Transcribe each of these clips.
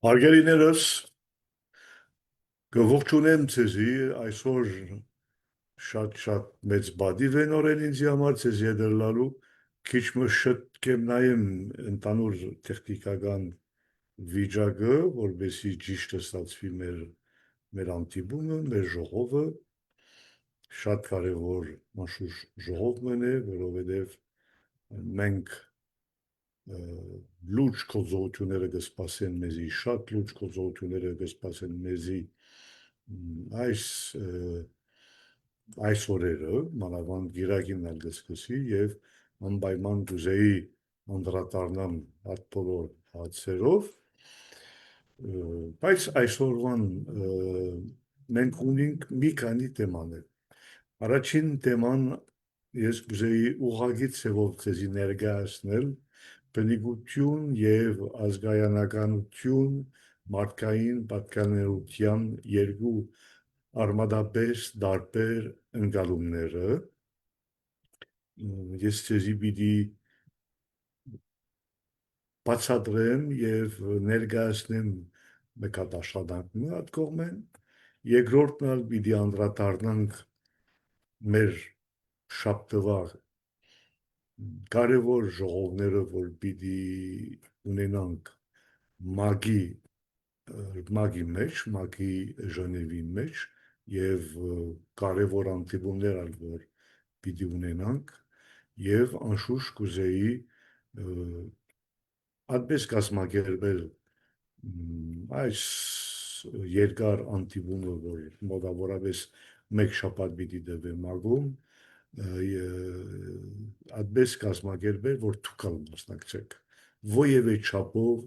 Հարգելիներս, գողջունեմ ձեզի այսօր շատ մեծ բադիվ են օրեն ինձի համար ձեզ եդրլալու քիչ մշտ կեմ նայեմ ընդանուր տեխնիկական վիճակը, որովհետեւ ճիշտ ստացվի մեր անտիբումը, մեր ժողովը շատ կարևոր անշուշտ ժողովն է, որովհետեւ մենք լուրջ գործողությունները կսպասեն մեզի, շատ լուրջ գործողությունները կսպասեն մեզի այս օրերը, մանավանդ գիրակին ալ կսկսի եւ անպայման կուզեի անդրադառնամ այդ բոլոր հարցերով, բայց այսօրվան մենք ունենք մի քանի թեմաներ։ Առաջին թեման ես կուզեի ուղղակի ցեվով ցեզի ներկայացնել բնիկություն եւ ազգայնականություն մարդկային պատկանելության երկու արմատապես դարբեր ընկալումները ես ցեզի պիտի բացատրեմ եւ ներկայացնեմ մեկ հատ աշխատանք հատ կողմեն երկրորդն ալ պիտի անդրադառնանք մեր շաբթվա կարևոր ժողովները, որ պիտի ունենանք մագի մեջ, մագի Ժնևի մեջ եւ կարևոր անտիբումներ ալ որ պիտի ունենանք եւ անշուշտ կուզեի այդպես կազմակերպել այս երկար անտիբումը, որ մոտավորապես մեկ շաբաթ պիտի տևի մագում այդպես կազմակերպել, որ դուք ալ մասնակցեք ոևէ չափով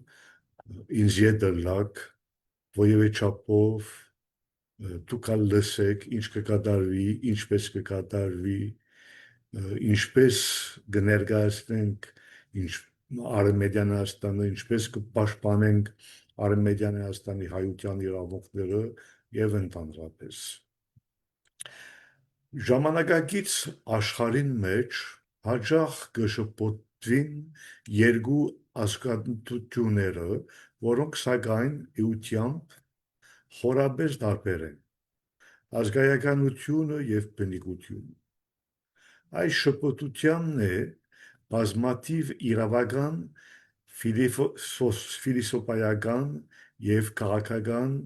ինձ եդրլակ, ոևէ չափով դուք ալ լսեք, ինչ կկատարվի, ինչպես կկատարվի, ինչպես կներկայացնենք Արևմտյան Հայաստանը, ինչպես կպաշտպանենք Արևմտյան Հայաստանի հայության իրավունքները եւ ընդհանրապես ժամանակակից աշխարհին մեջ հաջող կշփոթվին երկու ազգությունները, որոնք սակայն էությամբ խորապես տարբեր են, ազգայականությունը եւ բնիկությունը։ Այս շփոթությանն է բազմաթիվ իրավական, ֆիլիսոփայական եւ քաղաքական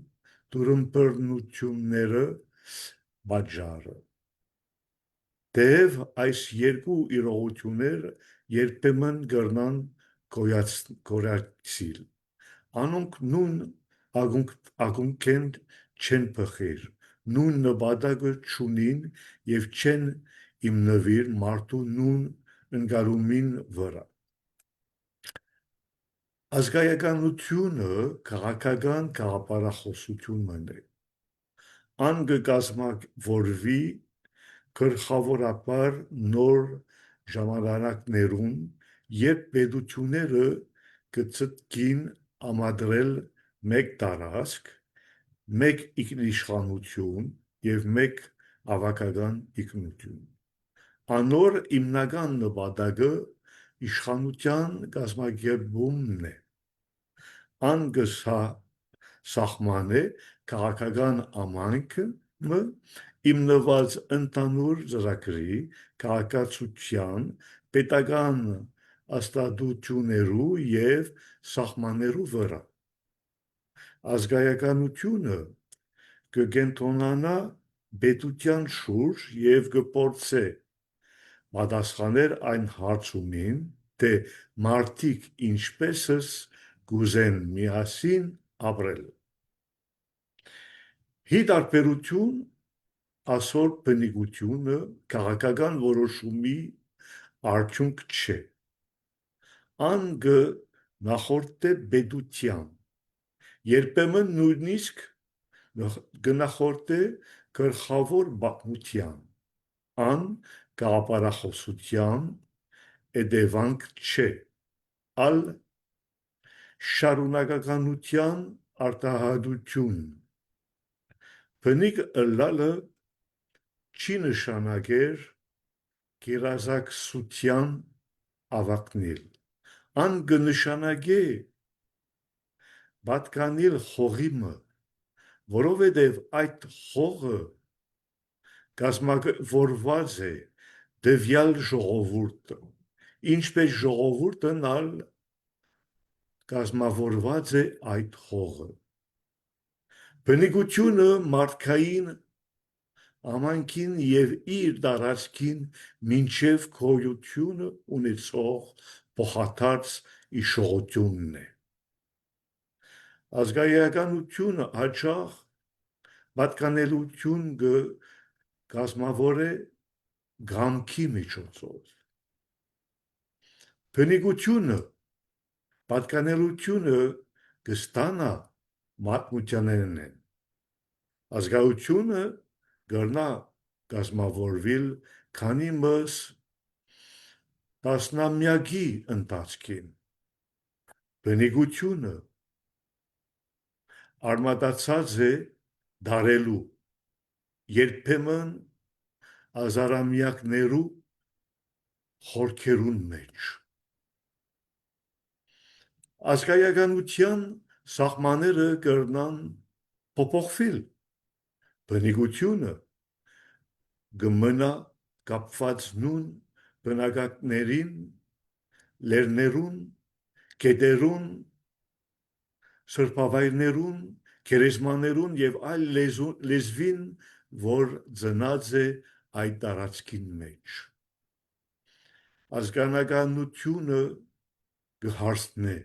դուրըմբռնությունները պատճառը։ Թեև այս երկու իրողություններ երբեմն կրնան կորացիլ, անոնք նույն ակունքեն չեն փխիր, նույն նպատակը չունին եւ չեն հիմնվիր մարդու նույն ընկալումին վրա։ Ազգայականությունը քաղաքական գաղափարախոսություն է։ Ան կկազմավորվի գլխավորապես նոր ժամանակներուն, երբ պետությունները կցտկին ամադրել մեկ տարածք, մեկ ինքնիշխանություն եւ մեկ ավակական ինքնություն։ Անոր հիմնական նպատակը իշխանության կազմակերպումն է։ Ան սահմանե քաղաքական ամանքը հիմնված ընդհանուր ծրագրի, քաղաքացիության, պետական հաստատություններու եւ սահմաններու վրա։ Ազգայականությունը կկենտրոնանա պետության շուրջ եւ կփորձե պատասխանել այն հարցումին, թե մարդիկ ինչպես կուզեն միասին ապրել։ Ի տարբերություն այսօր բնիկությունը քաղաքական որոշումի արդյունք չէ։ Ան նախորդե պետության, երբեմն նույնիսկ գնախորդե գլխավոր պատմության, ան գաղափարախոսության հետևանք չէ, ալ շարունակականության արտահայտություն։ Բնիկ ըլլալը չի նշանակեր գերազանցության ավակնել, ան կնշանակե պատկանիլ խողիմը, որովհետև այդ խողը կազմավորված է դվյալ ժողովուրդը, ինչպես ժողովուրդն ալ կազմավորված է այդ խողը։ Բնիկությունը մարդկային ամանքին եւ իր դարածքին մինչև քոյությունը ունեցող փոխադարձ իշխողությունն է։ Ազգայականությունը հաճախ պատկանելություն կազմավորե գամքի միջոցով։ Բնիկությունը պատկանելությունը կստանա մատմությաներն են։ Ազգայությունը գրնա կազմավորվել քանի մս տասնամյակի ընթացքին։ Բնիկությունը արմատացած է դարելու, երբեմն ազարամյակներու խորքերուն մեջ։ Ազգայականության սահմանները կրնան փոփոխվել։ Բնիկությունը կմնա կապված նույն բնակակներին, լեռներուն, գետերուն, սրբավայրներուն, գերեզմաներուն եւ այլ լեզվին, որ ծնած է այդ տարածքին մեջ։ Ազգանականությունը կհարցնե,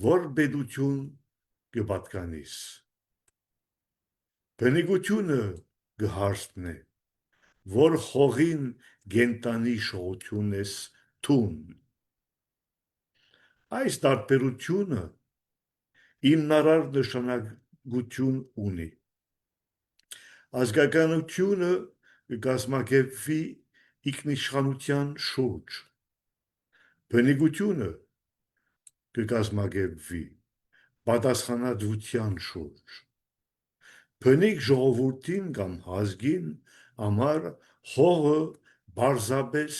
որ պետություն կպատկանիս։ Բնիկությունը կհարցնե, որ խողին գենտանի շողություն ես թուն։ Այս տարբերությունը հիմնարար նշանակություն ունի։ Ազգականությունը կկազմակերպվի ինքնիշխանության շուրջ։ Բնիկությունը կկազմակերպվի պատասխանատվության շուրջ։ Բնիկ ժողովրդին կամ ազգին համար հողը պարզապես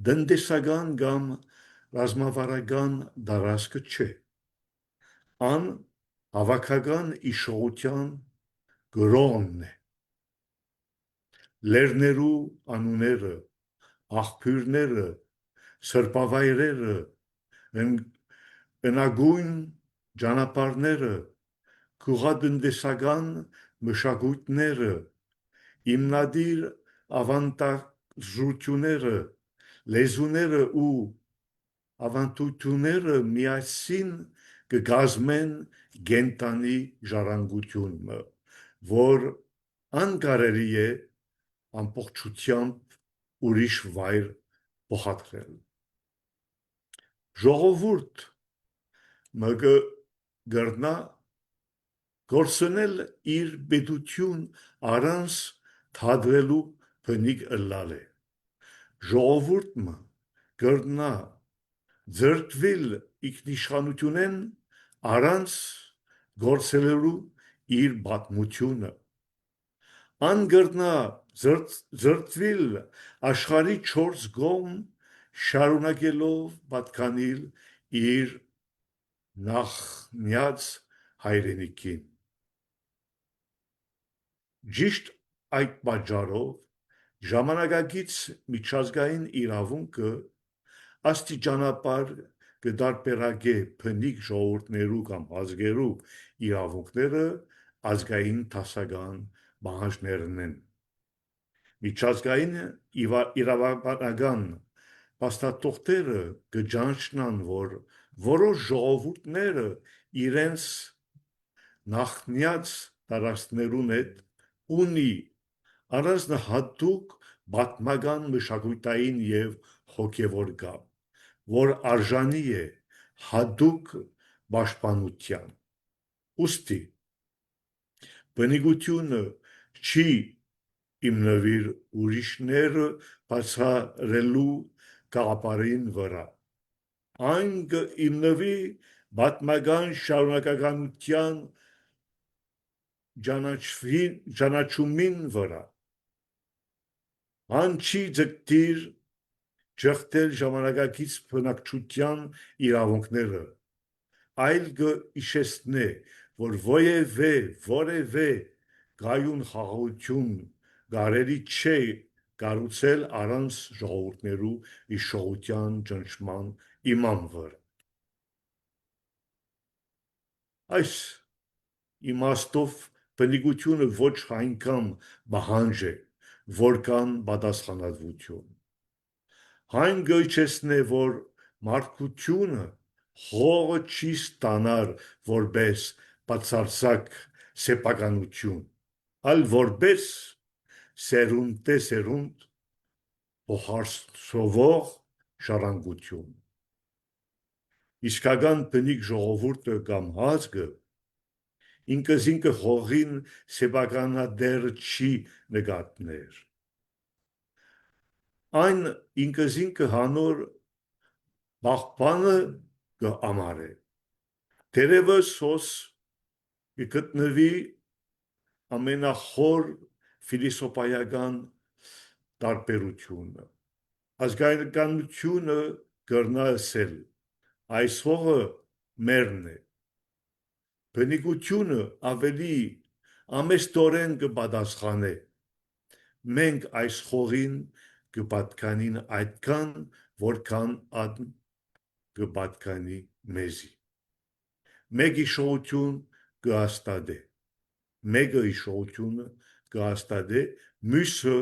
տնտեսական կամ ռազմավարական տարածքը չէ։ Ան հավաքական իշխողության գրոհն է։ Լեռներու անունները, աղբյուրները, սրբավայրերը, ընագույն ճանապարհները, գյուղատնտեսական մշակույթները, հիմնադիր ավանդազուրկները, լեզուները ու ավանդույթները միասին կկազմեն գենտանի ժառանգությունը, որ անկարելի է ամբողջությամբ ուրիշ վայր փոխադրել։ Ժողովուրդ մը կրնա գործնել իր պետություն առանց թադրելու բնիկ ըլլալ է։ Ժողովուրդը կրնա ձերտվել ինքնիշխանությունեն առանց գործելու իր պատմությունը։ Ան կրնա ձերտվել աշխարհի 4 կողմ շարունակելով պատկանիլ իր նախնյաց հայրենիքին։ Ճիշտ այդ պատճառով ժամանակակից միջազգային իրավունքը աստիճանաբար կտարբերակե բնիկ ժողովուրդներու կամ ազգերու իրավունքները ազգային դասական պահանջներն են։ Միջազգային իրավաբանական փաստաթղթերը կճանաչնան, որ որոշ ժողովուրդները իրենց նախնյաց տարածքներուն հետ ունի առանձնահատուկ պատմական մշակութային եւ հոգեվոր կապ, որ արժանի է հատուկ պաշտպանության։ Ուստի բնիկությունը չի հիմնվիր ուրիշները բացառելու գաղափարին վրա։ Այն կհիմնվի պատմական շարունակականության ճանաչումին վրա։ Ան չի ձգտիր ճեղքել ժամանակակից բնակչության իրավունքները, այլ գիշեսնե, որ որևէ գայուն խաղաղություն գարելի չէ կառուցել առանց ժողովուրդներու իշխողության ճնշման իման վրա։ Այս իմաստով բնիկությունը ոչ այնքան բանջ է, որքան պատասխանատվություն։ Հայն գոյչեսն է, որ մարդկությունը հողը չի ստանար որպես բացարձակ սեփականություն, այլ որպես սերունդ փոխարցվող ժառանգություն։ Իսկական բնիկ ժողովուրդը կամ ազգը ինքզինքը հողին սեփականադեր չի նկատներ։ Այն ինքզինքը հանոր բախբանը կամարե։ Դերևս հոս կգտնվի ամենախոր ֆիլիսոփայական տարբերությունը։ Ազգայնականությունը կրնա ասել, այս հողը մերն է։ Բնիկությունը ավելի ամեստորեն կպատասխանե։ Մենք այս հողին կպատկանին այդքան, որքան ան կպատկանի մեզի։ Մեկ իշխողություն կհաստատե, մեկը իշխողությունը կհաստատե, մյուսը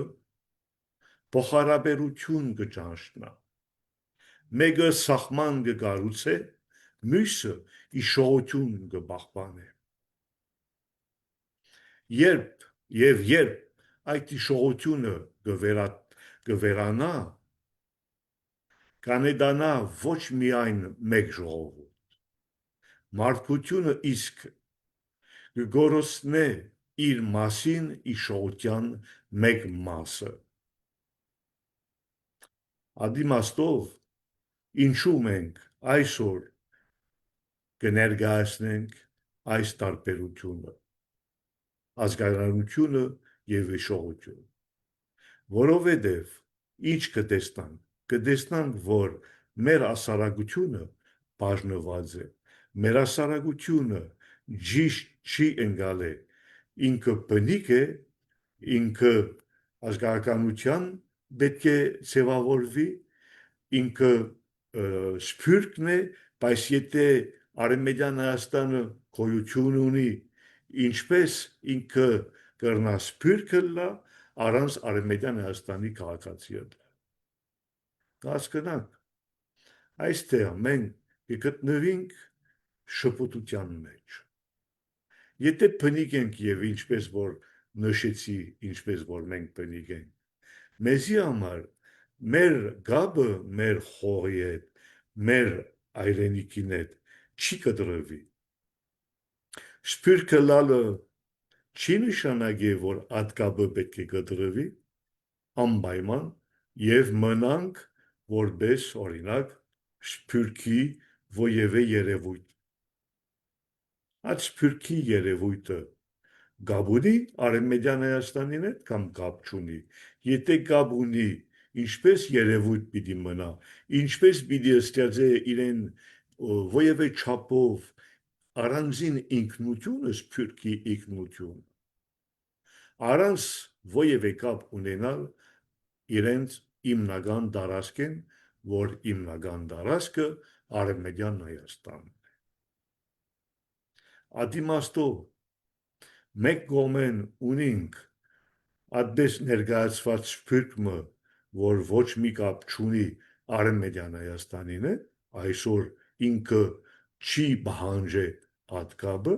փոխհարաբերություն կճանչնա։ Մեկը սահման կկառուցե, մյուսը իշխողություն կպահպանե։ Երբ այդ իշխողությունը կվերանա, կանետանա ոչ միայն մեկ ժողովուրդ, մարդկությունը իսկ կգորոսնե իր մասին իշխողության մեկ մասը։ Ադիմաստով ինչու մենք այսօր կներկայացնենք այս տարբերությունը, ազգայնությունը եւ իշխողությունը, որովհետեւ ինչ կտեսնանք, որ մեր ասարագությունը բաժնված է, մեր ասարագությունը ճիշտ չի ընկալե, ինքը բնիկ է, ինքը ազգայնության պետք է ձևավորվի, ինքը սփյուռքն է, բայց եթե Արևմտյան Հայաստանը գոյություն ունի, ինչպես ինքը կրնա սփյուռքը լա առանց Արևմտյան Հայաստանի քաղաքացիը։ Հասկանանք, այստեղ մենք կգտնվենք շփոթության մեջ։ Եթե բնիկ ենք եւ ինչպես որ նշեցի, ինչպես որ մենք բնիկ ենք, մեզի համար մեր գաբը մեր հողի հետ, մեր այրենիքին հետ չի կտրվի։ Սփյուռքը լալը չի նշանակի, որ այդ գաբը պետք է կտրվի, անպայման եւ մնանք որպես օրինակ սփյուռքի ովևէ երևույթ։ Այդ սփյուռքի երևույթը գաբ ունի Արևմտյան Հայաստանին հետ կամ գաբ չունի։ Եթե գաբ ունի, ինչպես երևույթ պիտի մնա, ինչպես պիտի ստեղծե իրեն ովևէ չափով առանձին ինքնությունը, սփյուռքի ինքնություն, առանց ովևէ կապ ունենալ իրենց հիմնական տարածքին, որ հիմնական տարածքը Արևմտյան Հայաստանն է։ Ադիմաստով մեկ կողմեն ունենք այդպես ներկայացված սփյուռքը, որ ոչ մի կապ չունի Արևմտյան Հայաստանին հետ, այսօր ինքը չի պահանջե այդ կապը,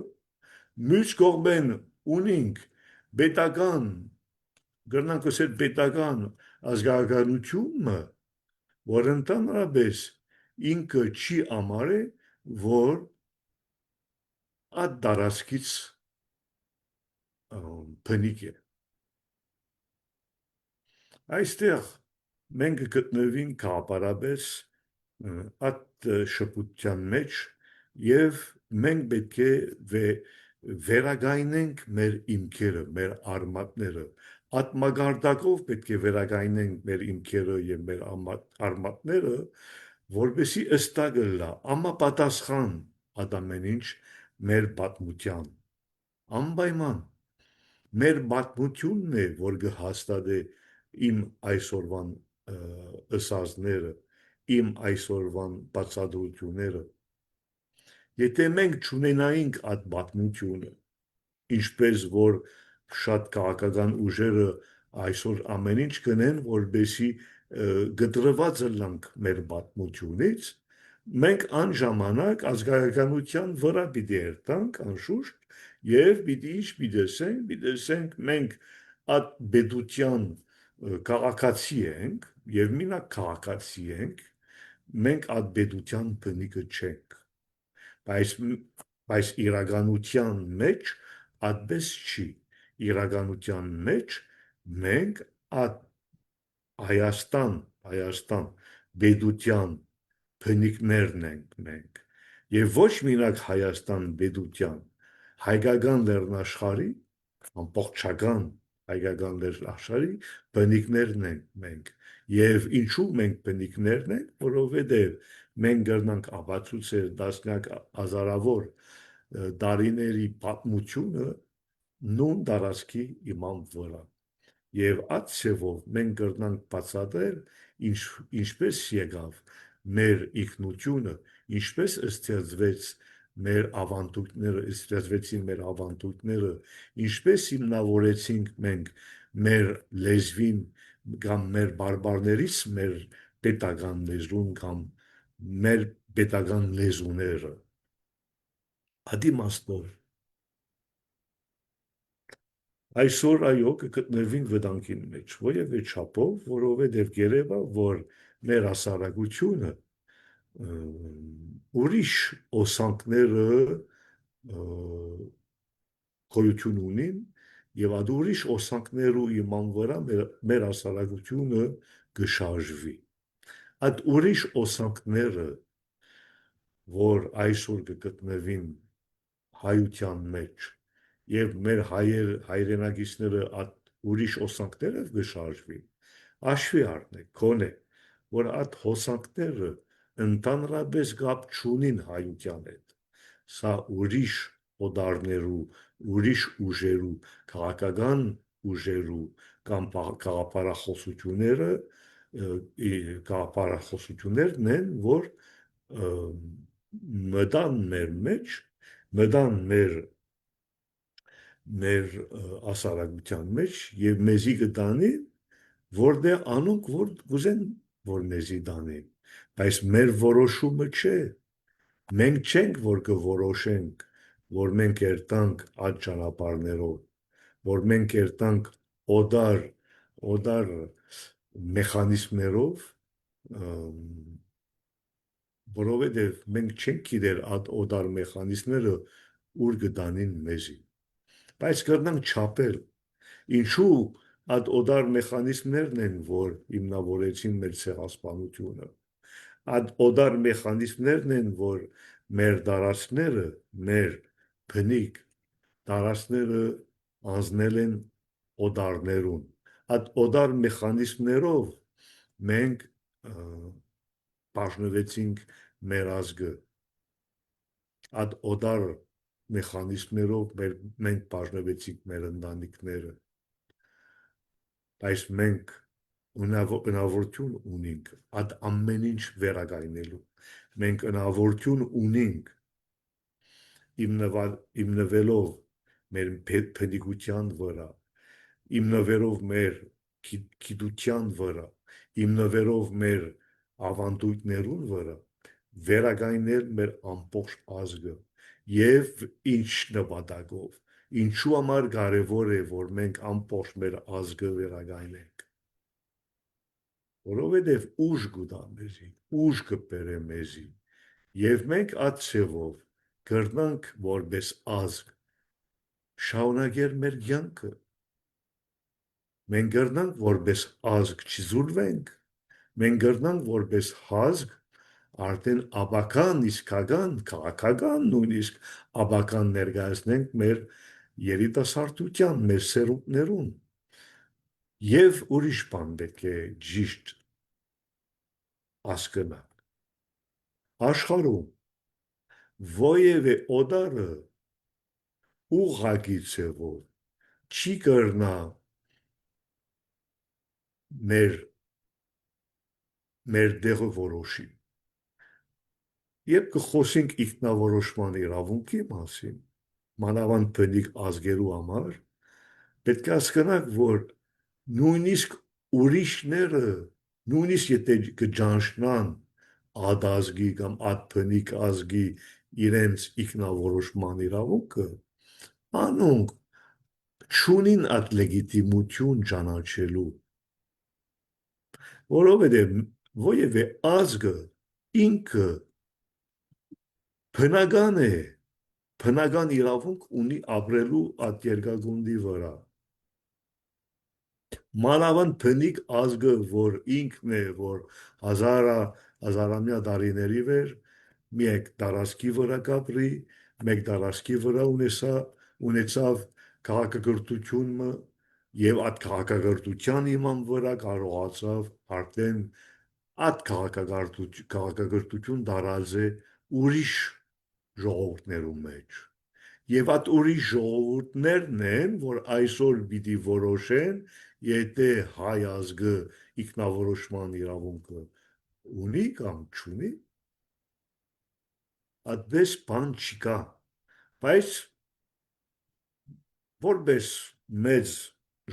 մյուս կողմեն ունենք պետական, կրնանք ասել պետական ազգայնությունը, որ ընդհանրապես ինքը չի ամարե, որ այդ տարածքից բնիկ է։ Այստեղ մենք գտնվենք գաղափարապես այդ շփոթության մեջ եւ մենք պետք է վերակայնենք մեր հիմքերը, մեր արմատները, այդ մագարտակով պետք է վերակայնենք մեր հիմքերը եւ մեր արմատները, որպեսզի ըստակը լա, համապատասխան այդ ամեն ինչ մեր պատմության անպայման մեր պատմությունն է, որ կհաստատի իմ այսօրվան ըսածները, իմ այսօրվան բացատրությունները։ Եթե մենք չունենայինք այդ պատմությունը, ինչպես որ շատ քաղաքական ուժերը այսօր ամեն ինչ կնեն, որբեսի գտրված լանք մեր պատմությունից, մենք այն ժամանակ ազգայականության վրա պիտի երթանք անշուշտ եւ պիտի տեսենք մենք այդ բեդության քաղաքացի ենք եւ մինակ քաղաքացի ենք, մենք այդ բեդության բնիկը չենք, բայց իրականության մեջ այդպես չի, իրականության մեջ մենք այդ Հայաստան բեդության բնիկներն ենք մենք եւ ոչ մինակ Հայաստան բեդության հայկական լեռնաշխարհի ամբողջական հայկական լեռնաշխարհի բնիկներն ենք մենք եւ ինչու մենք բնիկներն ենք, որովհետեւ մենք կրնանք ապացուցել տասնյակ հազարավոր տարիների պատմությունը նույն տարածքի իման վրա եւ այդ ցևով մենք կրնանք բացատրել ինչպես եկավ մեր ինքնությունը, ինչպես ստեղծվեց մեր ավանդույթները, ինչպես հիմնավորեցինք մենք մեր լեզվին կամ մեր բարբարներից մեր պետական լեզուն կամ մեր պետական լեզուները։ Ադիմաստոր այսօր այո կգտնվին վտանգի մեջ, որևէ չափով, որովհետև գերեվա, որ մեր հասարակությունը ուրիշ օսանքները գոյություն ունին եւ այդ ուրիշ օսանքներու իման վրա մեր հասարակությունը կշարժվի։ Այդ ուրիշ օսանքները, որ այսօր կգտնվին հայության մեջ եւ մեր հայրենակիցները այդ ուրիշ օսանքները կշարժվի, աշվի առնեք, քոնե, որ այդ հոսանքները ընդհանրապես կապ չունին հայության հետ, սա ուրիշ օտարներու, ուրիշ ուժերու, քաղաքական ուժերու կամ գաղափարախոսություններն են, որ մտան մեր մեջ, մտան մեր հասարակության մեջ եւ մեզի կտանին, որտեղ անոնք որ կուզեն որ մեզի տանին, բայց մեր որոշումը չէ, մենք չենք որ կորոշենք, որ մենք երթանք այդ ճանապարհներով, որ մենք երթանք օտար մեխանիզմներով, որովհետև մենք չենք գիտեր այդ օտար մեխանիզմները ուր կտանին մեզի, բայց կրնանք չափել, ինչու այդ օտար մեխանիզմներն են, որ հիմնավորեցին մեր ցեղասպանությունը, այդ օտար մեխանիզմներն են, որ մեր տարածքները, մեր բնիկ տարածքները անձնել են օտարներուն, այդ օտար մեխանիզմներով մենք բաժնվեցինք մեր ազգը, այդ օտար մեխանիզմներով մենք բաժնվեցինք մեր ընտանիքները, բայց մենք հնարավորություն ունենք այդ ամեն ինչ վերականգնելու, մենք հնարավորություն ունենք հիմնվելով մեր բնիկության վրա, հիմնվելով մեր գիտության վրա, հիմնվելով մեր ավանդույթներուն վրա, վերականգնել մեր ամբողջ ազգը եւ ինչ նպատակով, ինչու համար կարևոր է, որ մենք ամբողջ մեր ազգը վերականգնենք, որովհետեւ ուժ կտա մեզի, ուժ կբերե մեզի եւ մենք այդ ցևով կրնանք որպես ազգ շարունակել մեր կյանքը, մենք կրնանք որպես ազգ չզուլվենք, մենք կրնանք որպես ազգ արդեն աբական, իսկական, քաղաքական նույնիսկ աբական ներկայացնենք մեր երիտասարդության, մեր սերունդներուն եւ ուրիշ բան պետք է ճիշտ հասկանալ աշխարհում Ոևէ օդարը ուղղակի ցևով չի կրնա մեր դեղը որոշի։ Երբ կխոսենք ինքնավորոշման իրավունքի մասին, մանավանդ բնիկ ազգերու համար, պետք է հասկանանք, որ նույնիսկ ուրիշները, նույնիսկ եթե կճանչնան ադազգի կամ ադբնիկ ազգի իրենց ինքնավորոշման իրավունքը, անոնք չունին այդ լեգիտիմություն ճանաչելու, որովհետև որևէ ազգը ինքը բնական է, բնական իրավունք ունի ապրելու այդ երկրագնդի վրա։ Մանավանդ բնիկ ազգը, որ ինքն է, որ հազարամյա տարիների վեր մեկ տարածքի վրա կապրի, մեկ տարածքի վրա ունեցավ քաղաքակրթությունը եւ այդ քաղաքակրթության իման վրա կարողացավ արդեն այդ քաղաքակրթություն դարած է ուրիշ ժողովուրդներու մեջ։ Եվ այդ ուրիշ ժողովուրդներն են, որ այսօր պիտի որոշեն, եթե հայ ազգը ինքնավորոշման իրավունքը ունի կամ չունի, այդպես բան չկա, բայց որպես մեծ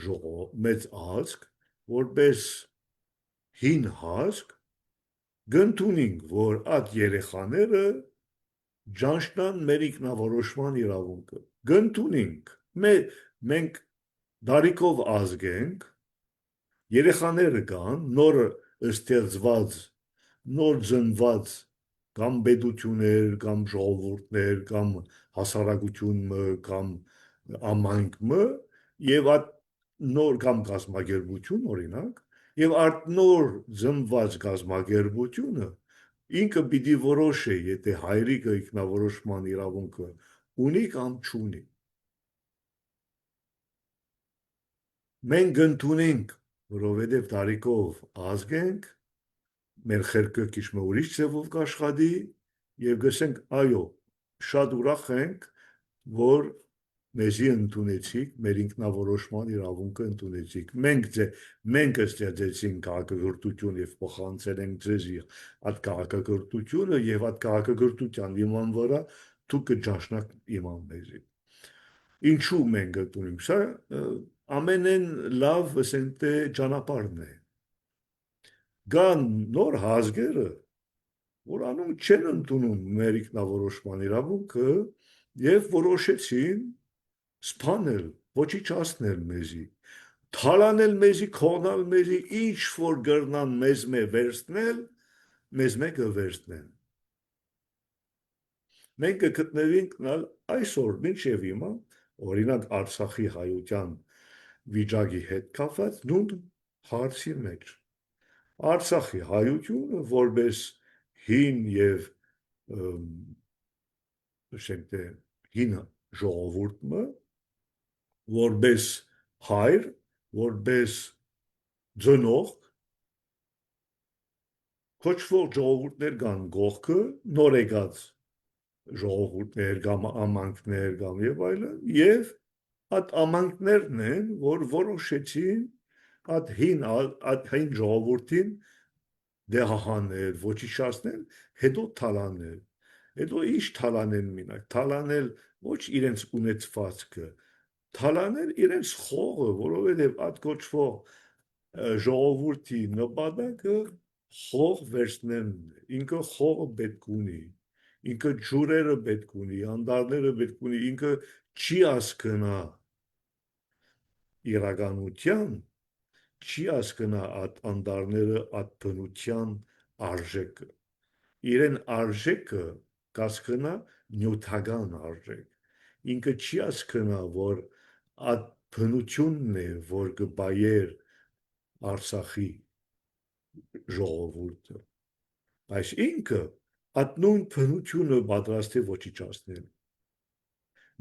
ժողով, մեծ ազգ, որպես հին ազգ, գնդունինք, որ այդ երեխաները ճանչնան մեր ինքնավորոշման իրավունքը։ Գնդունինք, մենք դարիքով ազգ ենք, երեխաները կան, նոր ստեղծված, նոր ծնված կամ պետություններ, կամ ժողովուրդներ, կամ հասարակությունը, կամ ամայնքը, եւ այդ նոր կամ կազմակերպություն օրինակ, եւ այդ նոր ծնված կազմակերպությունը ինքը պիտի որոշի, եթե հայրիկը ինքնավորոշման իրավունքը ունի կամ չունի։ Մենք ընդունենք, որովհետև տարիքով ազգ ենք, մեր խելքը քիչ մը ուրիշ ձևով կաշխատի եւ գսենք այո, շատ ուրախ ենք, որ մեզի ընդունեցիք, մեր ինքնավորոշման իրավունքը ընդունեցիք։ Մենք ստեղծեցինք քաղաքակրթություն եւ փոխանցել ենք ձեզի այդ քաղաքակրթությունը եւ այդ քաղաքակրթության իման վրա դուք կճաշնաք իման մեզի։ Ինչու մենք ընդունենք սա ամենեն լավ ասենք թե ճանապարհն է։ Կան նոր ազգերը, որ անոնք չեն ընդունում մեր ինքնավորոշման իրավունքը եւ որոշեցին սփանել, ոչնչացնել մեզի, թալանել մեզի, քողնալ մեզի, ինչ որ գրնան մեզ վերցնել, մեզ կվերցնեն։ Մենք կգտնվենք այսօր մինչև հիմա, օրինակ Արցախի հայության վիճակի հետ կապված նույն հարցի մեջ։ Արցախի հայությունը որպես հին եւ հին ժողովուրդը, որպես հայր, որպես ծնող, կոչվող ժողովուրդներ կան գողքը, նոր եկած ժողովուրդներ կամ ամանքներ կամ եւ այլն, եւ այդ ամանքներն են, որ որոշեցին այդ հին ժողովուրդին դեղահանել, ոչնչացնել, հետո թալանել։ Հետո ինչ թալանել մինակ, թալանել ոչ իրենց ունեցվածքը, թալանել իրենց խողը, որովհետև այդ կոչվող ժողովրդի նպատակը խող վերցնելն է, ինքը խողը պետք ունի, ինքը ջուրերը պետք ունի, անդարները պետք ունի, ինքը չի հասկնա իրականության, չի հասկնա այդ անդարները, այդ բնության արժեքը։ Իրեն արժեքը կասկնա նյութական արժեք։ Ինքը չի հասկնա, որ այդ բնությունն է, որ կբայեր Արցախի ժողովուրդը։ Բայց ինքը այդ նույն բնությունը պատրաստ է ոչնչացնել։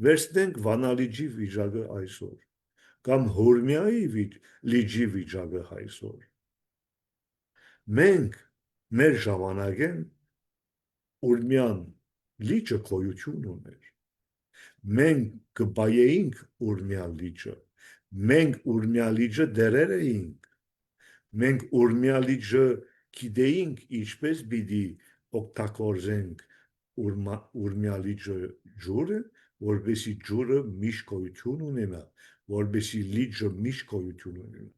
Վերցնենք Վանալիջի վիճակը այսօր, կամ Հորմիայի լիճի վիճակը այսօր։ Մենք մեր ժամանակեն Ուրմյան լիճը գոյություն ուներ։ Մենք կբայեինք ուրմյալ լիճը, մենք ուրմյալ լիճը դերեր էինք, մենք ուրմյալ լիճը գիտեինք ինչպես պիտի օգտագործենք ուրմյալ լիճը ջուրը, որպեսի ջուրը միշտ գոյություն ունենա, որպեսի լիճը միշտ գոյություն ունենա։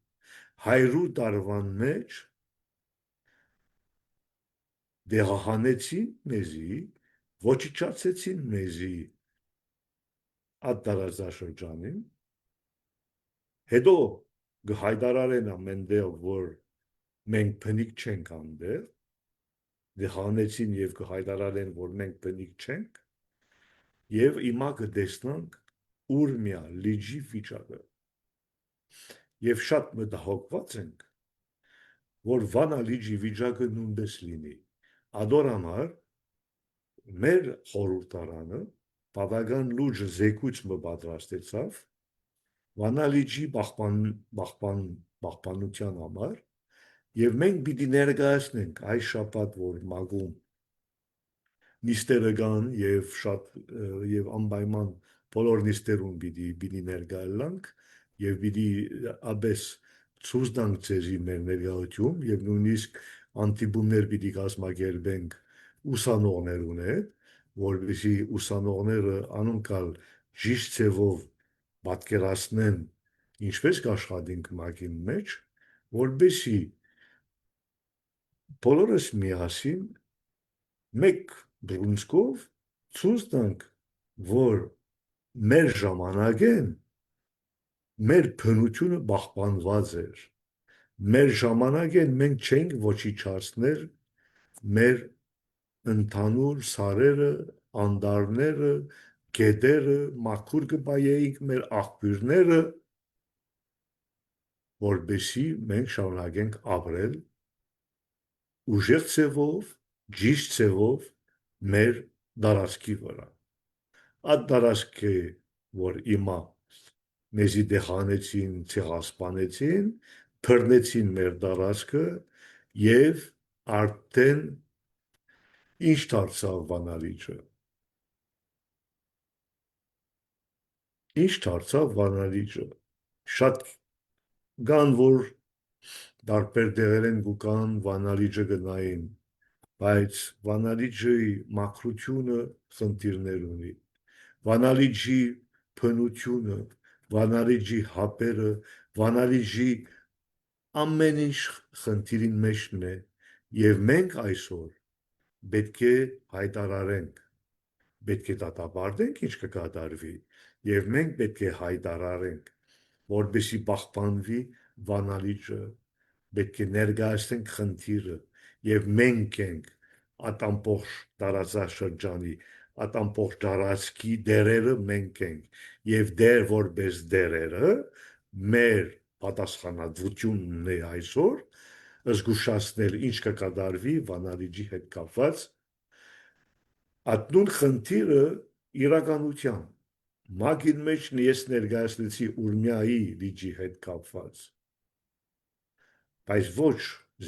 100 տարվան մեջ դեղահանեցին մեզի, ոչնչացեցին մեզի այդ տարածաշրջանին, հետո գհայտարարեն ամենտեղ, որ մենք բնիկ չենք այնտեղ, դեղահանեցին եւ գհայտարարեն, որ մենք բնիկ չենք, եւ հիմա կտեսնանք ուրմյա լիճի վիճակը։ Եվ շատ մտահոգված ենք, որ Վանա լիճի վիճակը նույնպես լինի։ Ադոր համար մեր խորհրդարանը բավական լուրջ զեկույց պատրաստեցավ Վանա լիճի պահպանության համար, եւ մենք պիտի ներկայացնենք այս շաբաթ, որ մագում նիստերը կան եւ շատ եւ անպայման բոլոր նիստերուն պիտի ներկայանանք եւ պիտի աբես ցույց տանք ձեզի մեր ներկայություն եւ նույնիսկ անտիբումներ պիտի կազմակերպենք ուսանողներուն հետ, որովհետեւ ուսանողները անոնքալ ճիշտ ձևով պատկերացնեն ինչպես կաշխատենք մագին մեջ, որովհետեւ բոլորս միասին մեկ բրունցքով ցույց տանք, որ մեր ժամանակեն մեր բնությունը պահպանված էր։ Մեր ժամանակեն մենք չենք ոչնչացնել մեր ընդհանուր սարերը, անդարները, գետերը, մաքուր կբայեինք մեր աղբյուրները, որպեսզի մենք շարունակենք ապրել ուժեղ ձևով, ճիշտ ձևով մեր դարաշքի վրա։ Այդ դարաշքը, որ հիմա մեզի դեղանեցին, ցեղասպանեցին, բռնեցին մեր դարաշքը եւ արդեն ինչ դարձավ Վանա լիճը։ Ինչ դարձավ Վանա լիճը։ Շատ կան, որ տարբեր դերերեն կան Վանա լիճը գնային, բայց Վանա լիճի մաքրությունը խնդիրներ ունի։ Վանա լիճի բնությունը, Վանա լիճի հապերը, Վանա լիճի ամեն ինչ խնդիրին մեջն է, եւ մենք այսօր պետք է հայտարարենք, պետք է դատապարտենք ինչ կկատարվի, եւ մենք պետք է հայտարարենք, որպեսզի պահպանվի Վանա լիճը, պետք է ներկայացնենք խնդիրը, եւ մենք ենք այդ ամբողջ տարածաշրջանի, այդ ամբողջ տարածքի դերերը մենք ենք, եւ դեր որպես դերերը մեր պատասխանատվությունն է այսօր զգուշացնել ինչ կկատարվի Վանա լիճի հետ կապված Ատնուն խնդիրը իրականության մագին մեջ ես ներկայացնեցի Ուրմիայի լիճի հետ կապված, բայց ոչ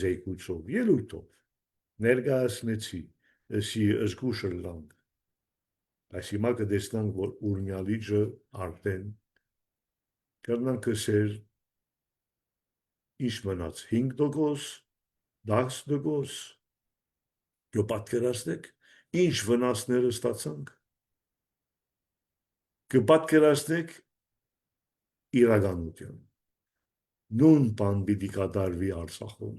զեկույցով, ելույթով ներկայացնեցի, ըսի զգուշը լանք, բայց հիմա կտեսնանք, որ Ուրմիա լիճը արդեն կրնանք ասել ինչ մնաց 5%, 10%, դու պատկերացնեք ինչ վնասները ստացանք, կպատկերացնեք իրականություն, նույն բան պիտի կատարվի Արցախում,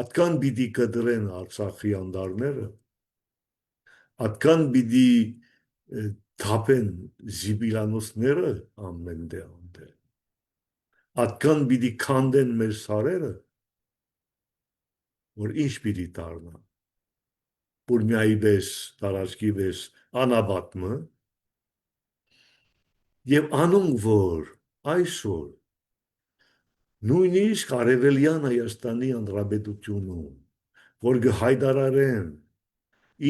atkan պիտի կտրեն Արցախի անդարները, atkan պիտի թափեն զիբիլանոցները ամեն դեղ, atkan պիտի քանդեն մեր սարերը, որ ինչ պիտի դառնա, Ուրմիայի պես, տարածքի պես անաբատմը, եւ անոնք, որ այսօր նույնիսկ արևելյան Հայաստանի Հանրապետությունում, որ գհայտարարեն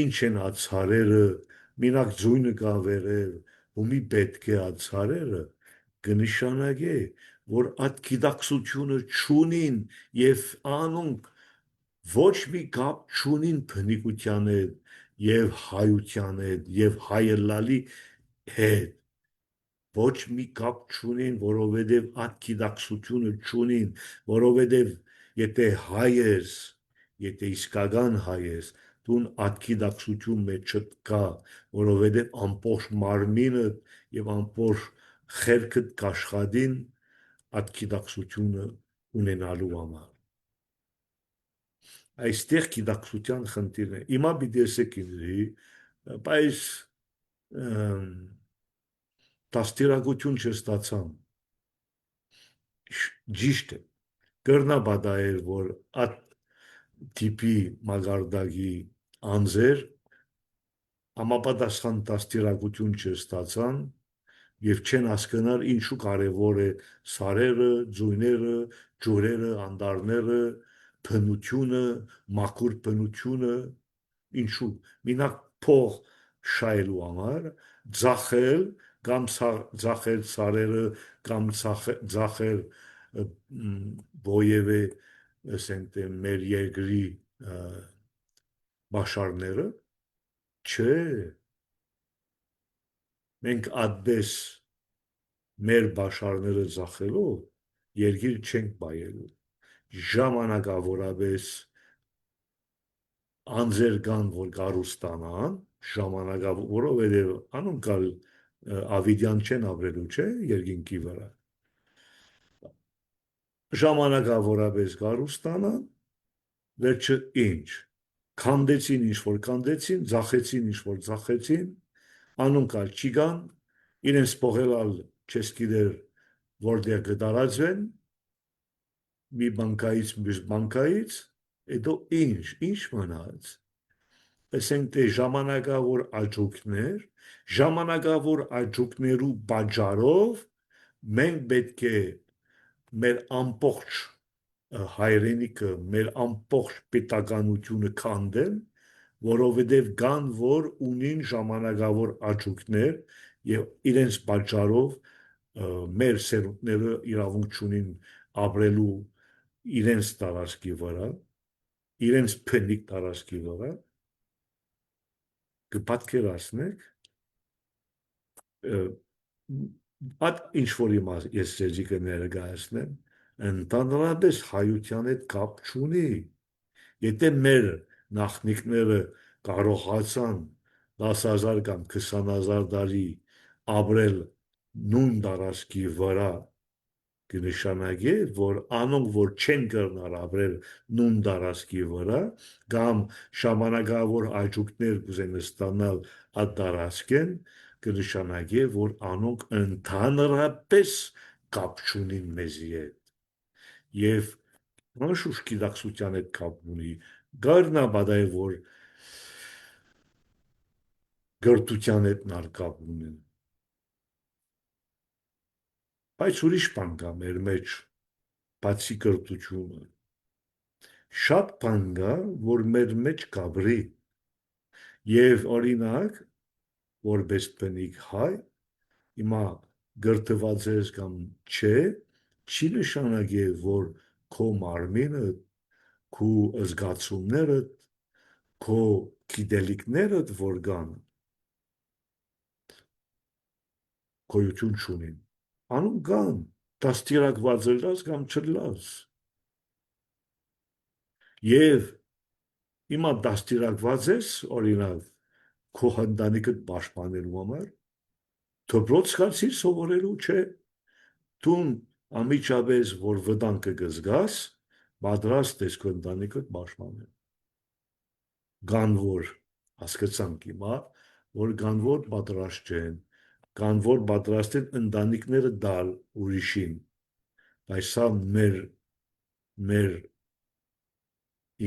ինչ են ացարերը, մինակ ձույնը կավերել, ու մի պետք է ացարերը, կնշանակե, որ այդ գիտակցությունը չունին եւ անոնք ոչ մի կապ չունին բնիկության հետ եւ հայության հետ եւ հայելալի հետ ոչ մի կապ չունին, որովհետեւ այդ գիտակցությունը չունին, որովհետեւ եթե հայ ես, եթե իսկական հայ ես, դու այդ գիտակցություն մեջ չկա, որովհետեւ ամբողջ մարմինը եւ ամբողջ խելքդ կաշխատին այդ գիտակցությունը ունենալու համար։ Այստեղ գիտակցության խնդիրն է։ Հիմա պիտի ասեք ինձ, բայց դաստիարակություն չստացամ։ Ճիշտ է։ Կրնա բադայել, որ այդ տիպի մագարտակի անձեր համապատասխան դաստիարակություն չստացան եւ չեն հասկանալ ինչու կարեւոր է սարերը, ձույները, ջուրերը, անդարները, բնությունը, մաքուր բնությունը, ինչու մինակ փող շայելու համար ձախել կամ ձախել սարերը կամ ձախել բոյևե ասենք մեր երկրի բաշարները չէ մենք ադես մեր բաշարները ձախելով երկիր չենք բայելու ժամանակավորապես անձեր կան որ գարուստանան ժամանակավոր որովհետև անոնքալ ավիդյան չեն ապրելու չէ երկինքի վրա ժամանակավորապես գարուստանան վերջը ինչ քանդեցին ինչ որ քանդեցին ձախեցին ինչ որ ձախեցին անոնքալ չի կան իրենց փողելալ չես գիտեր որտեղ կդարածվեն մի բանկայից մյուս բանկայից հետո ինչ մնաց ասենք թե ժամանակավոր աճուկներու բաժարով մենք պետք է մեր ամբողջ հայրենիքը մեր ամբողջ պետականությունը քանդեն որովհետև կան որ ունին ժամանակավոր աճուկներ եւ իրենց բաժարով մեր սերունդները իրավունք ունին ապրելու իրենց տարածքի վրա իրենց փնիկ տարածքի վրա կպատկերացնեք այդ ինչ որ ես ձեզի կներկայացնեմ ընդհանրապես հայության հետ կապ չունի եթե մեր նախնիկները կարողացան 10,000 կամ 20,000 տարի ապրել նույն տարածքի վրա կնշանակի որ անոնք որ չեն կրնար ապրել նույն տարածքի վրա կամ ժամանակավոր աճուկներ կուզեն ստանալ այդ տարածքեն կնշանակի որ անոնք ընդհանրապես կապ չունին մեզի հետ եւ անշուշտ գիտակցության հետ կապ ունի գարնա բադայ որ գրթության հետ կապ ունեն բայց ուրիշ բան կա մեր մեջ բացի կրթությունը շատ բան կա որ մեր մեջ կաբրի եւ օրինակ որպես բնիկ հայ հիմա գրթված ես կամ չէ չի նշանակի որ քո մարմինը քո զգացումները քո գիտելիքները որ կան գոյություն չունին անուն կան դաստիարակված ելած կամ չլած եւ հիմա դաստիարակված ես օրինակ քո ընտանիքը պաշտպանելու համար դպրոց գացիր սովորելու չէ դու ամիջապես որ վտանգը կզգաս պատրաստ ես քո ընտանիքը պաշտպանել կան որ հասկացանք հիմա որ կան որ պատրաստ չեն կան որ պատրաստ են ընտանիքները դալ ուրիշին բայց սա մեր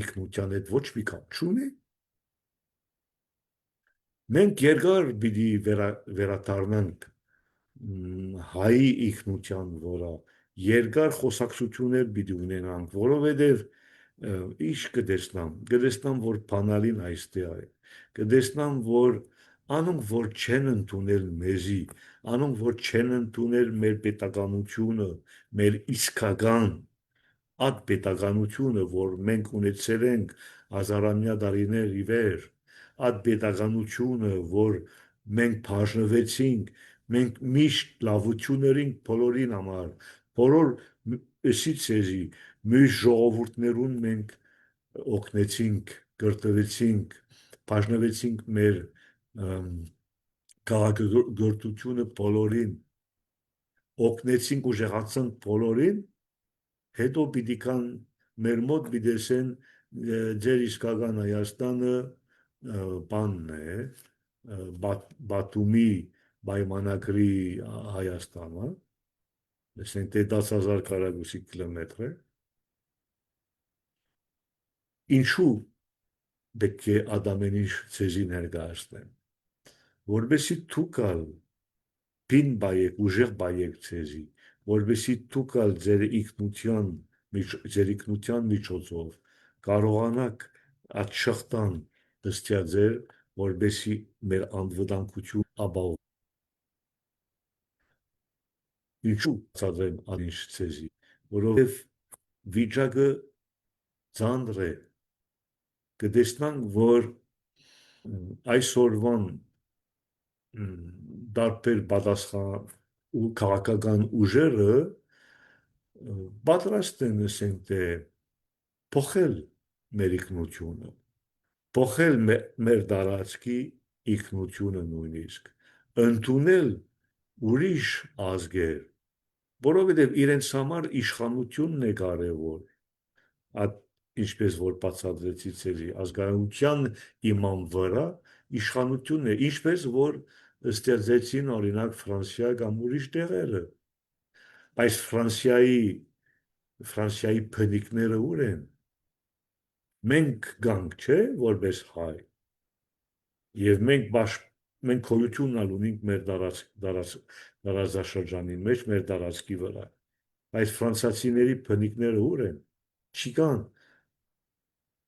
ինքնության հետ ոչ մի կապ չունի մենք երկար պիտի վերադառնանք հայի ինքնության վրա երկար խոսակցություններ պիտի ունենանք որովհետև ինչ կտեսնամ որ բանալին այստեղ է կտեսնամ որ անոնք որ չեն ընդունել մեզի անոնք որ չեն ընդունել մեր պետականությունը մեր իսկական այդ պետականությունը որ մենք ունեցել ենք հազարամյա տարիներ ի վեր այդ պետականությունը, որ մենք բաժնվեցինք, մենք միշտ լավություններին բոլորին համար, բոլոր էսից էզի, մյուս ժողովուրդներուն մենք օգնեցինք, գրտվեցինք, բաժնվեցինք մեր քաղաքագործությունը բոլորին, օգնեցինք ուժեղացանք բոլորին, հետո պիտի կան մեր մոտ պիտեսեն ձեր իսկական Հայաստանը բանն է, Բաթումի պայմանագրի Հայաստանը, ասենք թե 10,000 քառակուսի կիլոմետր է, ինչու պետք է ադամեն ինչ ցեզի ներկայացնեմ, որովհետեւ դուքալ բին բայեք, ուժեղ բայեք ցեզի, որովհետեւ դուքալ ձեր ինքնության միջոցով կարողանաք այդ շղթան դստիածել, որովհետեւ մեր անվտանգություն ապահով։ Ինչու ցածրեմ անիշ ցեզի, որովհետեւ վիճակը ծանր է, կտեսնանք, որ այսօրվան դարբեր պատասխան ու քաղաքական ուժերը պատրաստ են ասենք թե փոխել մեր ինքնությունը, փոխել մեր տարածքի ինքնությունը նույնիսկ, ընդունել ուրիշ ազգեր, որովհետև իրենց համար իշխանությունն է կարևոր, ինչպես որ բացատրեցի ցեզի ազգայնության իման վրա իշխանությունն է, ինչպես որ ստեղծեցին օրինակ Ֆրանսիա կամ ուրիշ տեղերը, բայց Ֆրանսիայի բնիկները ուր են, մենք գանք չէ որպես հայ, եւ մենք քույրությունն ունենք մեր տարածաշրջանի մեջ, մեր տարածքի վրա, բայց ֆրանսիացիների բնիկները ուր են, չկան,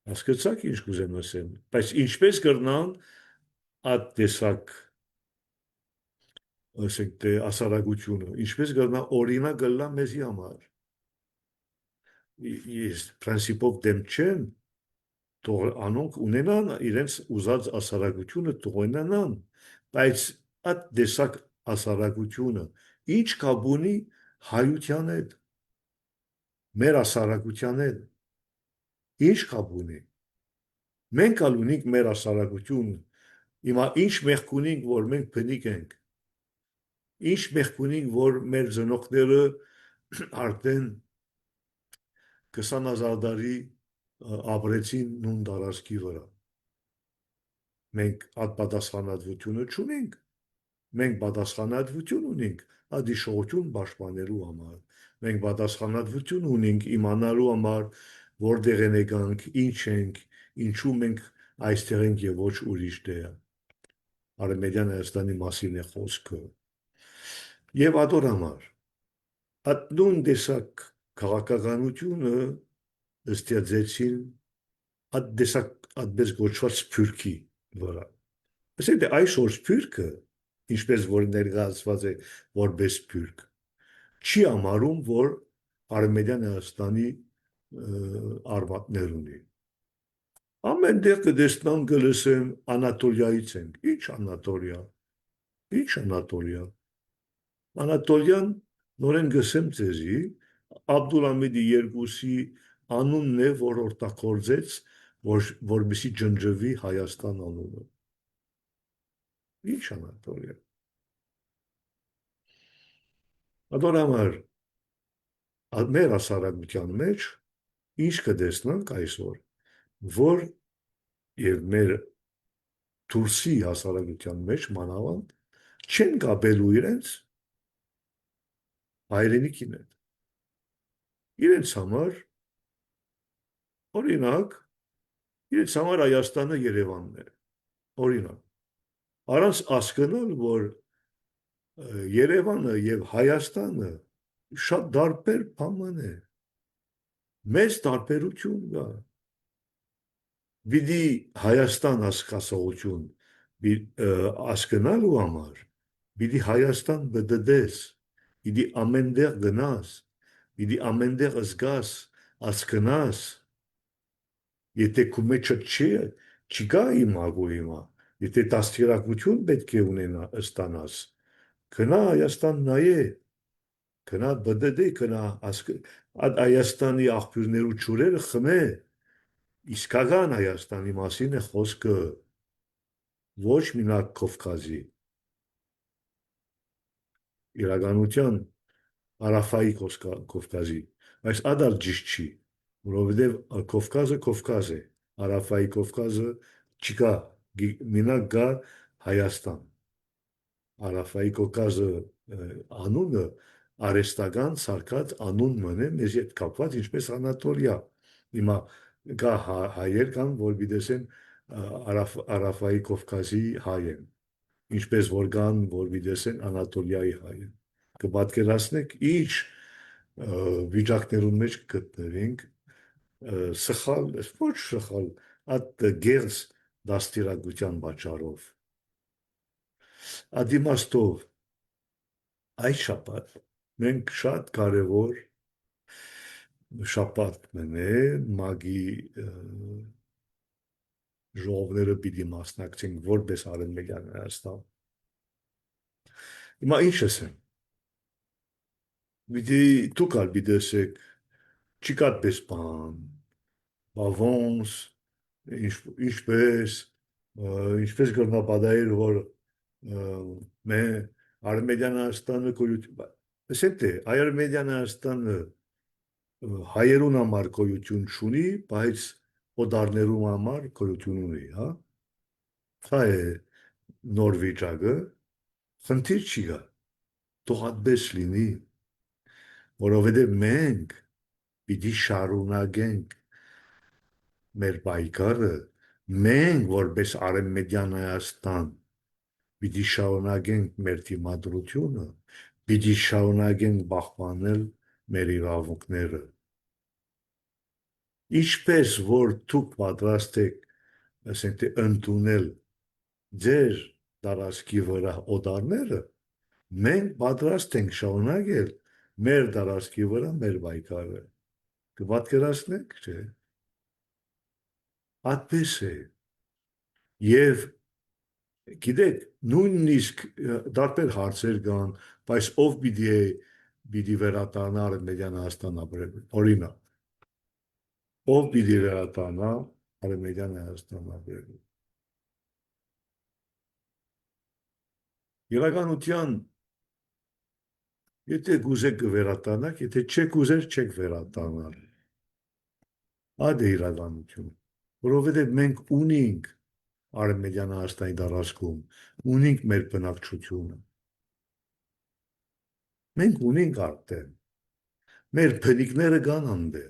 հասկացաք ինչ կուզեմ ասեմ, բայց ինչպես կրնան այդ տեսակ ասենք թե ասարակությունը, ինչպես կրնա օրինակ գլա մեզի համար, ես պրինցիպով դեմ չեմ, թող անոնք ունենան իրենց ուզած ասարակությունը թող ունենան, բայց այդ տեսակ ասարակությունը ինչ կապ ունի հայության հետ, մեր ասարակության հետ, ինչ կապ ունի, մենք ալ ունենք մեր ասարակությունը, հիմա ինչ մեղք ունենք, որ մենք բնիկ ենք, ինչ մեղք ունենք, որ մեր ծնողները արդեն 20,000 տարի ապրեցին նույն տարածքի վրա, մենք այդ պատասխանատվությունը չունենք, մենք պատասխանատվություն ունենք այդ իշխողություն պաշտպանելու համար, մենք պատասխանատվություն ունենք իմանալու համար, որտեղ են եկանք, ինչ ենք, ինչու մենք այստեղ ենք եւ ոչ ուրիշ տեղ, Արևմտյան Հայաստանի մասին է խոսքը, եւ ադոր համար, այդ նույն տեսակ քաղաքականությունը ստեղծեցին այդ տեսակ այդպես գոչված սփյուռքի վրա, ասենք թե այսօր սփյուռքը, ինչպես որ ներկայացված է որպես սփյուռք, չի համարում, որ Արևմտյան Հայաստանի արմատներ ունի, ամեն տեղ կտեսնան կլսեն Անատոլիայից ենք, ինչ Անատոլիա, Անատոլիան նորեն գսեմ ձեզի, Աբդուլհամիդի երկուսի անունն է, որ օգտագործեց, որպեսզի ջնջվի Հայաստան անունը, ինչ Անատոլիա, ադոր համար, մեր հասարակության մեջ, ինչ կտեսնանք այսօր, որ եւ մեր դուրսի հասարակության մեջ մանավանդ չեն կապելու իրենց հայրենիքին հետ, իրենց համար, օրինակ, իրենց համար Հայաստանը Երևանն է, օրինակ, առանց հասկանալ, որ Երևանը եւ Հայաստանը շատ տարբեր բան է, մեծ տարբերություն կա, Պիտի Հայաստան հասկացողություն հասկանալու համար, պիտի Հայաստան բդդես, պիտի ամենտեղ գնաս, պիտի ամենտեղ զգաս, հասկանաս, եթե քու մեջը չի, Չկա իմագու հիմա։ Եթե դաստիարակություն պետք է ստանաս, գնա Հայաստան նայե, գնա ԲԴԴ, գնա այդ Հայաստանի աղբյուրներու ջուրերը խմե, իսկական Հայաստանի մասին է խոսքը, ոչ մինակ Կովկասի, իրականության Արաֆայի Կովկասի, բայց ադալ ճիշտ չի, որովհետև Կովկասը Կովկաս է, Արաֆայի Կովկասը չկա, մինակ գա Հայաստան։ Արաֆայի Կովկասը անունը արեստական սարկած անուն մնե մեզ հետ կապված ինչպես Անատոլիա։ Հիմա կա հայեր կան, որ գիտեսեն Արաֆայի Կովկասի հայ են, ինչպես որ կան, որ գիտեսեն Անատոլիայի հայ են։ Կպատկերացնեք ինչ վիճակներում մեջ գտնվենք, սխալ, ոչ սխալ, այդ գերս դաստիարակության պատճառով։ Ադիմաստով այս շաբաթ մենք շատ կարևոր շաբաթ մնե մագի ժողովները պիտի մասնակցենք որպես Արևմտյան Հայաստան։ Հիմա ինչ ասեմ։ Պիտի դուք ալ պիտի ասեք, չի կատպես բան, բավոնս, ինչպես կրնապադայր, որ մե Արմենիան Հայաստանը գոյություն, ասենք թե Արմենիան Հայաստանը հայերուն համար գոյություն չունի, բայց օդարներուն համար գոյություն ունի, հա։ Սա է նոր վիճակը, խնդիր չի գա, թող այդպես լինի, որովհետև մենք պիտի շարունակենք մեր պայքարը, մենք որպես Արևմտյան Հայաստան պիտի շարունակենք մեր դիմադրությունը, պիտի շարունակենք պահպանել մեր իրավունքները։ Ինչպես որ դուք պատրաստ եք, ասենք թե ընդունել ձեր տարածքի վրա օտարները, մենք պատրաստ ենք շարունակել մեր տարածքի վրա մեր պայքարը։ Կպատկերացնեք, չէ՞։ Այդպես է։ Եվ գիտեք, նույնիսկ տարբեր հարցեր կան, բայց ով պիտի վերադառնա Արևմտյան Հայաստան ապրել, օրինակ, ով պիտի վերադառնա Արևմտյան Հայաստան ապրել։ Իրականության, եթե գուզեք կվերադառնաք, եթե չեք ուզեր, չեք վերադառնալ։ Այդ է իրականություն, որովհետև մենք ունենք Արևմտյան Հայաստանի տարածքում, ունենք մեր բնակչությունը։ Մենք ունենք արդեն, մեր բնիկները կան անդե,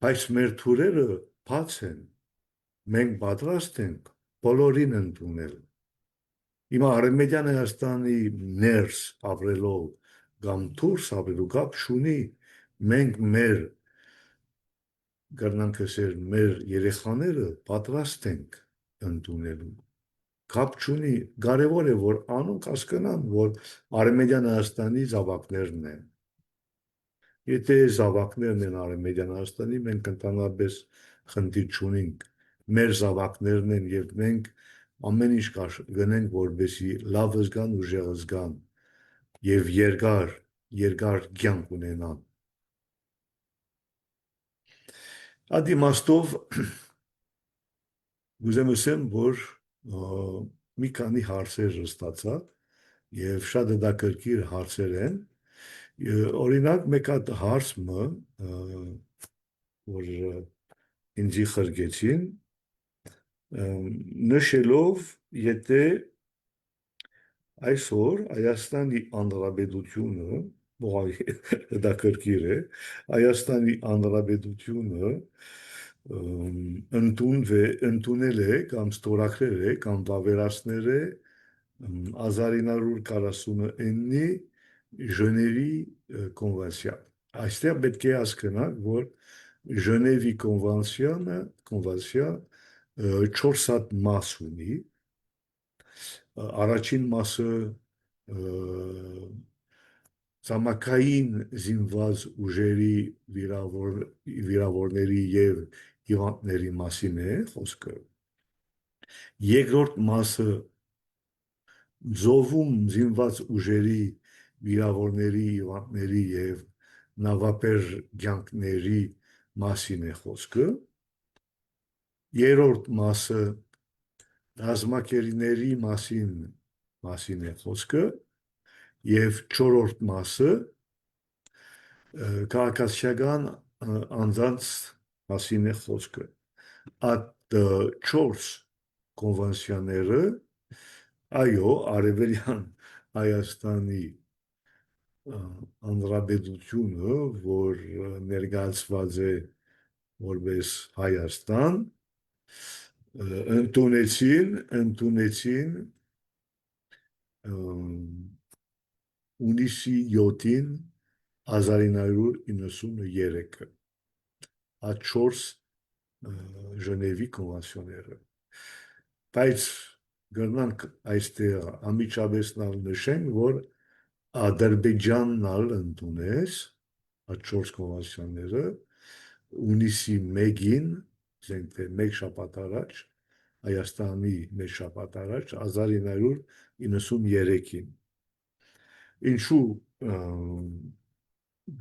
բայց մեր թուրերը բաց են, մենք պատրաստ ենք բոլորին ընդունել։ Հիմա Արևմտյան Հայաստանի ներս ապրելով կամ դուրս ապրելու կապ չունի, մենք մեր կրնանքսեր, մեր երեխաները պատրաստ ենք ընդունելու։ Կապ չունի, կարևոր է, որ անոնք հասկանան, որ Արևմտյան Հայաստանի զավակներն են։ Եթե զավակներն են Արևմտյան Հայաստանի, մենք ընդհանրապես խնդիր չունենք, մեր զավակներն են եւ մենք ամեն ինչ գնենք, որպեսի լավ զգան, ուժեղ զգան եւ երկար կյանք ունենան։ Այդ իմաստով ուզեմ ասեմ, որ մի քանի հարցեր ստացա եւ շատ հետաքրքիր հարցեր են։ Օրինակ մեկ հատ հարցը, որ ինձի խրգեցին, նշելով, եթե այսօր Հայաստանի Հանրապետությունը, հետաքրքիր է, Հայաստանի Հանրապետությունը ընդունել է կամ ստորագրել է կամ վավերացնել է 1949-ի Ժնևի կոնվենցիա։ Այստեղ պետք է հասկանալ, որ Ժնևի կոնվենցիա 4 հատ մաս ունի։ Առաջին մասը Ցամաքային զինված ուժերի վիրավորների եւ հիվանդների մասին է խոսքը։ Երկրորդ մասը զովում զինված ուժերի վիրավորների, հիվանդների եւ նավապեր ջանքների մասին է խոսքը։ Երրորդ մասը ռազմակերիների մասին է խոսքը եւ չորրորդ մասը քաղաքացիական անձանց մասին է խոսքը։ Այդ 4 կոնվենցիաները այո արևելյան Հայաստանի հանրապետությունը, որ ներկայացված է որպես Հայաստան, ընդունեցին ունիսի 7-ին 1993-ը այդ 4 Ժնևի կոնվենցիաները։ Բայց գնանք այստեղ ամիջապես նշենք, որ Ադրբեջանն ալ ընդունեց այդ 4 կոնվենցիաները ունիսի 1-ին, ասենք թե 1 շաբաթ առաջ, Հայաստանի 1 շաբաթ առաջ 1993-ին։ Ինչու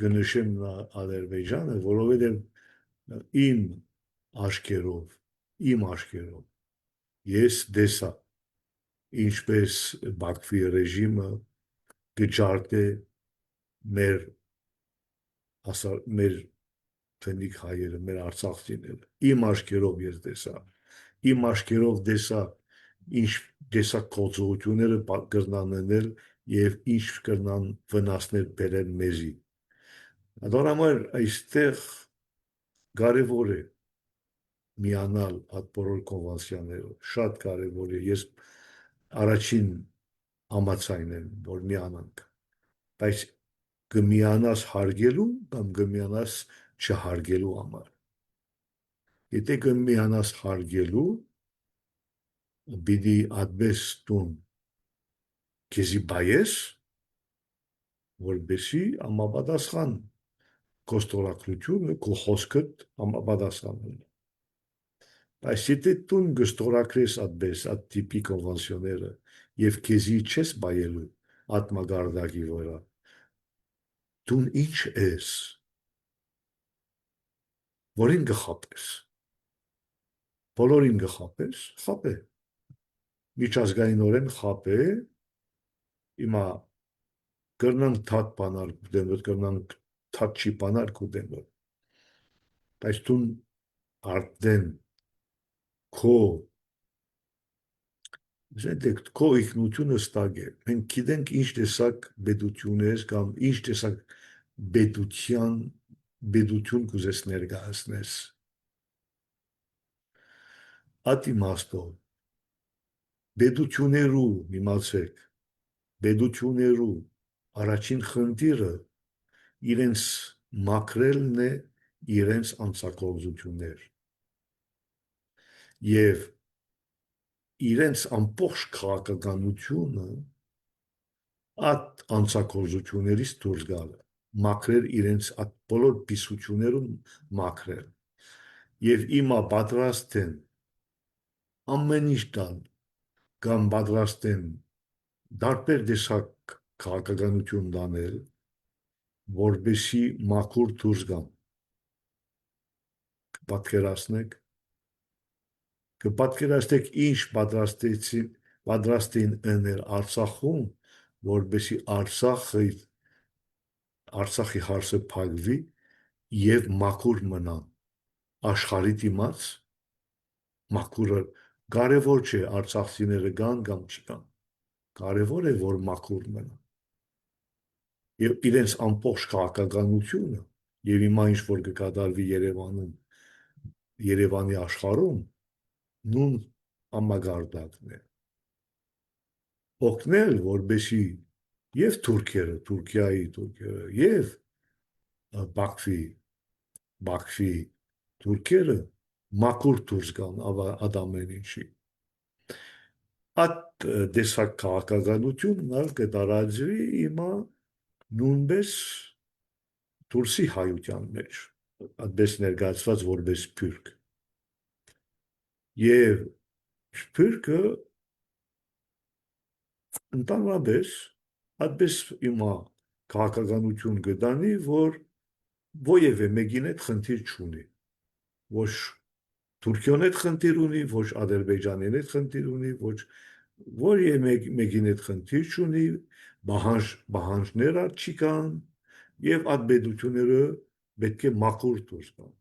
գնշեմ Ադրբեջանը, որովհետև իմ աշկերով ես տեսա ինչպես Բաքվի ռեժիմը գճարտ է մեր տնիկ հայերը, մեր արցախցիները։ Իմ աշկերով ես տեսա։ Իմ աշկերով տեսա ինչ տեսակ կոծողությունները կրնան անել եւ ինչ կրնան վնասներ բերել մեզի։ Դրա համար այստեղ կարևոր է միանալ այդ բոլոր կոնվենցիաներով, շատ կարևոր է։ Ես առաջին համաձայն եմ, որ միանանք, բայց կմիանաս հարգելու կամ կմիանաս չհարգելու համար։ Եթե կմիանաս հարգելու, պիտի այդպես տուն քեզի բայես, որպեսզի համապատասխան քո ստորագրությունը, քո խոսքդ համապատասխան լինի։ Բայց եթե տուն կստորագրես այդպես այդ տիպի կոնվենցիաները եւ քեզի չես բայելու այդ մագարտակի վրա, դու ինչ ես, որին կխապես, բոլորին կխապես, խապե, միջազգայինորեն խապե, հիմա կրնանք թատ բանալ կուտենոտ, կրնանք թատ չի բանալ կուտենոտ, բայց դու արդեն քո ինքնությունը ստագ է, մենք գիտենք ինչ տեսակ պետություն ես կամ ինչ տեսակ պետություն կուզես ներկայացնես։ Այդ իմաստով պետություններու իմացեք, պետություններու առաջին խնդիրը իրենց մաքրելն է իրենց անձակողություններ եւ իրենց ամբողջ քաղաքականությունը այդ անձակողություններից դուրս գալը, մաքրել իրենց այդ բոլոր պիսություններում մաքրել եւ իմա պատրաստ են ամեն ինչ տալ կամ պատրաստ են դարբեր տեսակ քաղաքականություն դանել, որպեսզի մաքուր դուրս գան։ Կպատկերացնեք ինչ պատրաստ են ընել Արցախում, որպեսզի Արցախի հարցը փակվի եւ մաքուր մնան։ Աշխարհի դիմաց մաքուրը կարևոր չէ արցախցիները գան կամ չգան։ Կարևոր է որ մաքուր մնան։ Եվ իրենց ամբողջ քաղաքականությունը եւ հիմա ինչ որ կկատարվի Երևանում, Երևանի աշխարհում նույն համագարտակն է։ Օգնել որպեսի եւ Թուրքիայի եւ Բաքվի թուրքերը մաքուր դուրս գան այդ ամեն ինչի։ Այդ տեսակ քաղաքականությունն ալ կտարածվի հիմա նույնպես դուրսի հայության մեջ, այդպես ներկայացված որպես սփյուռք։ Եվ սփյուռքը ընդհանրապես այդպես իմա քաղաքականություն գտանի, որ ովևէ մեկին հետ խնդիր չունի։ Ոչ Թուրքիոն հետ խնդիր ունի, ոչ Ադրբեջանին հետ խնդիր ունի, ոչ մեկին հետ խնդիր չունի, բահանջները չի կան, եւ այդ պետությունները պետք է մաքուր դուրս գան։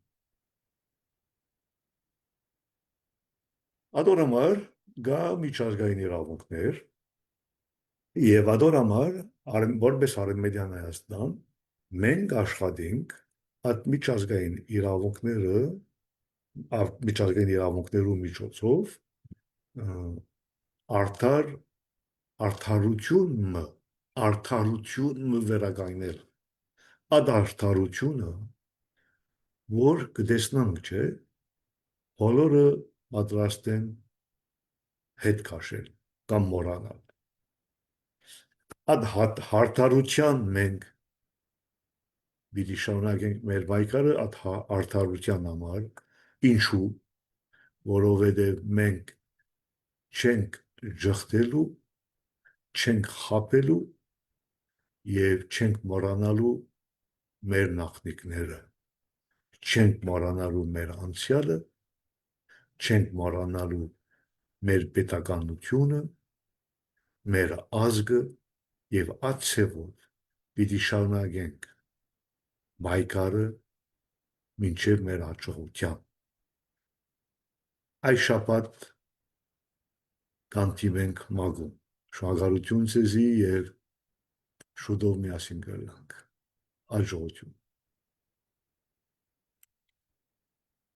Ադոր համար գա միջազգային իրավունքներ, եւ ադոր համար որպես Արևմտյան Հայաստան մենք աշխատենք այդ միջազգային իրավունքներու միջոցով արդարությունը վերականգնել։ Այդ արդարությունը, որ կտեսնանք, չէ, բոլորը պատրաստ են հետ քաշել կամ մոռանալ։ Այդ արդարության մենք պիտի շարունակենք մեր պայքարը այդ արդարության համար, ինչու, որովհետև մենք չենք ջխտելու, չենք խաբելու եւ չենք մոռանալու մեր նախնիքները, չենք մոռանալու մեր անցյալը, չենք մոռանալու մեր պետականությունը, մեր ազգը եւ ացեւով պիտի շարունակենք պայքարը մինչև մեր հաջողության։ Այս շաբաթ կանտիվենք մագում։ Շնորհակալություն ձեզի եւ շուտով միասին կլինենք։ Աջողություն։